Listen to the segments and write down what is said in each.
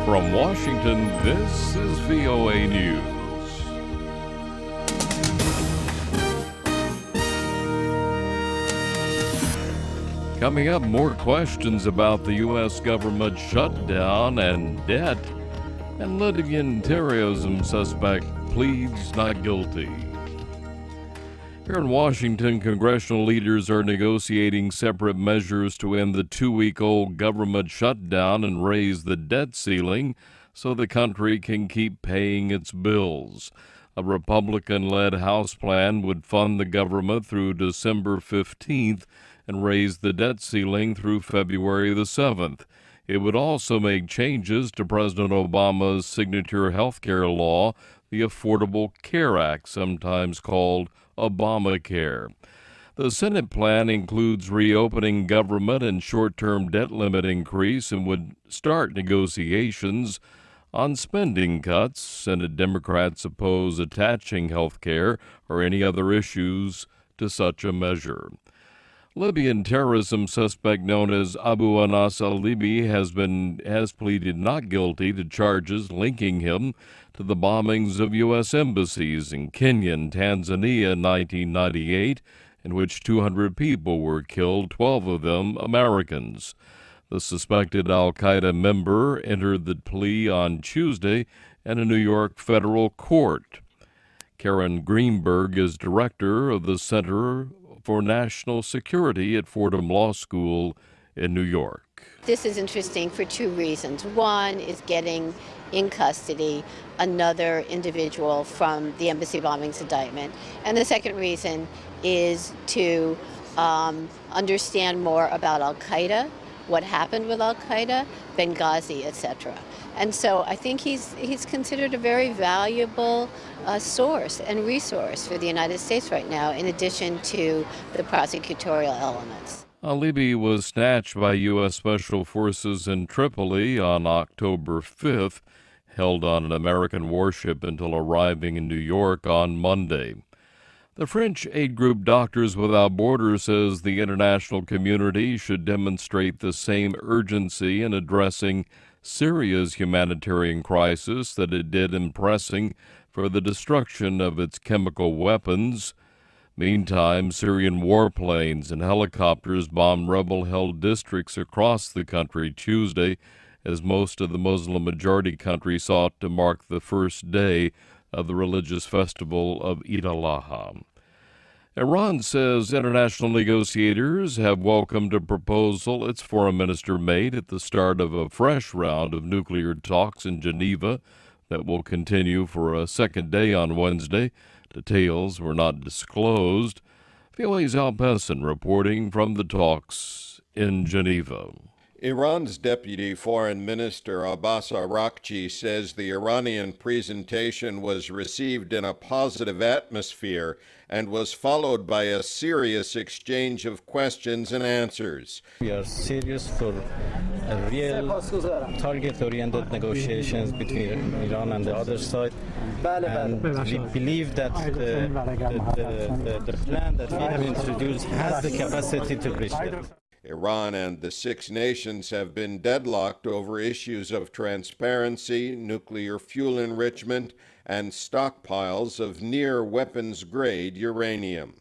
From Washington, this is VOA News. Coming up, more questions about the U.S. government shutdown and debt, and Libyan terrorism suspect pleads not guilty. Here in Washington, congressional leaders are negotiating separate measures to end the 2-week-old government shutdown and raise the debt ceiling so the country can keep paying its bills. A Republican-led House plan would fund the government through December 15th and raise the debt ceiling through February the 7th. It would also make changes to President Obama's signature health care law, the Affordable Care Act, sometimes called Obamacare. The Senate plan includes reopening government and short-term debt limit increase and would start negotiations on spending cuts. Senate Democrats oppose attaching health care or any other issues to such a measure. Libyan terrorism suspect known as Abu Anas al-Libi has pleaded not guilty to charges linking him to the bombings of U.S. embassies in Kenya and Tanzania in 1998, in which 200 people were killed, 12 of them Americans. The suspected al-Qaeda member entered the plea on Tuesday in a New York federal court. Karen Greenberg is director of the Center for National Security at Fordham Law School in New York. This is interesting for two reasons. One is getting in custody another individual from the embassy bombings indictment. And the second reason is to understand more about al-Qaeda, what happened with al-Qaeda, Benghazi, etc. And so I think he's considered a very valuable source and resource for the United States right now, in addition to the prosecutorial elements. Al-Libi was snatched by U.S. Special Forces in Tripoli on October 5th, held on an American warship until arriving in New York on Monday. The French aid group Doctors Without Borders says the international community should demonstrate the same urgency in addressing Syria's humanitarian crisis that it did in pressing for the destruction of its chemical weapons. Meantime, Syrian warplanes and helicopters bombed rebel-held districts across the country Tuesday as most of the Muslim-majority country sought to mark the first day of the religious festival of Eid al-Adha. Iran says international negotiators have welcomed a proposal its foreign minister made at the start of a fresh round of nuclear talks in Geneva that will continue for a second day on Wednesday. Details were not disclosed. VOA's Al Pessin reporting from the talks in Geneva. Iran's Deputy Foreign Minister Abbas Araghchi says the Iranian presentation was received in a positive atmosphere and was followed by a serious exchange of questions and answers. We are serious for real target-oriented negotiations between Iran and the other side, and we believe that the plan that we have introduced has the capacity to reach that. Iran and the 6 nations have been deadlocked over issues of transparency, nuclear fuel enrichment, and stockpiles of near-weapons-grade uranium.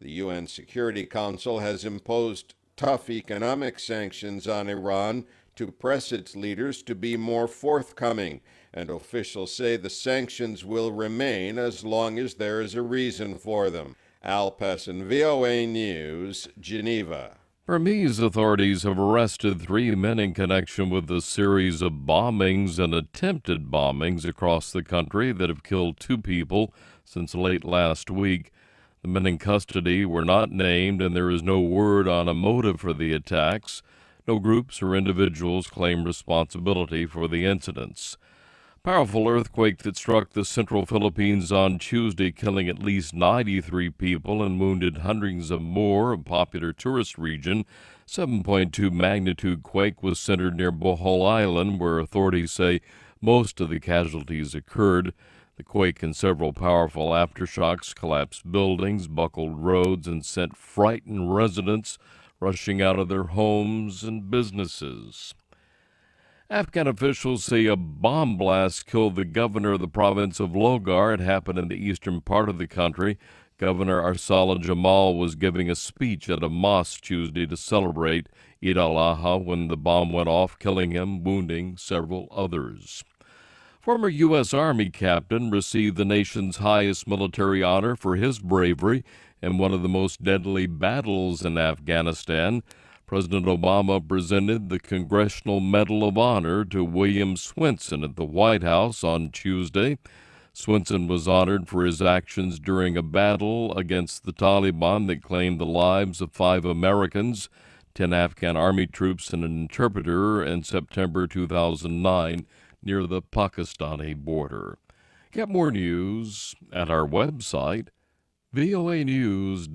The UN Security Council has imposed tough economic sanctions on Iran to press its leaders to be more forthcoming, and officials say the sanctions will remain as long as there is a reason for them. Al Pessin, VOA News, Geneva. Burmese authorities have arrested 3 men in connection with a series of bombings and attempted bombings across the country that have killed 2 people since late last week. The men in custody were not named, and there is no word on a motive for the attacks. No groups or individuals claim responsibility for the incidents. Powerful earthquake that struck the central Philippines on Tuesday, killing at least 93 people and wounded hundreds of more, a popular tourist region. 7.2 magnitude quake was centered near Bohol Island, where authorities say most of the casualties occurred. The quake and several powerful aftershocks collapsed buildings, buckled roads, and sent frightened residents rushing out of their homes and businesses. Afghan officials say a bomb blast killed the governor of the province of Logar. It happened in the eastern part of the country. Governor Arsala Jamal was giving a speech at a mosque Tuesday to celebrate Eid al-Adha when the bomb went off, killing him, wounding several others. Former U.S. Army captain received the nation's highest military honor for his bravery in one of the most deadly battles in Afghanistan. President Obama presented the Congressional Medal of Honor to William Swenson at the White House on Tuesday. Swenson was honored for his actions during a battle against the Taliban that claimed the lives of 5 Americans, 10 Afghan Army troops, and an interpreter in September 2009 near the Pakistani border. Get more news at our website, voanews.com.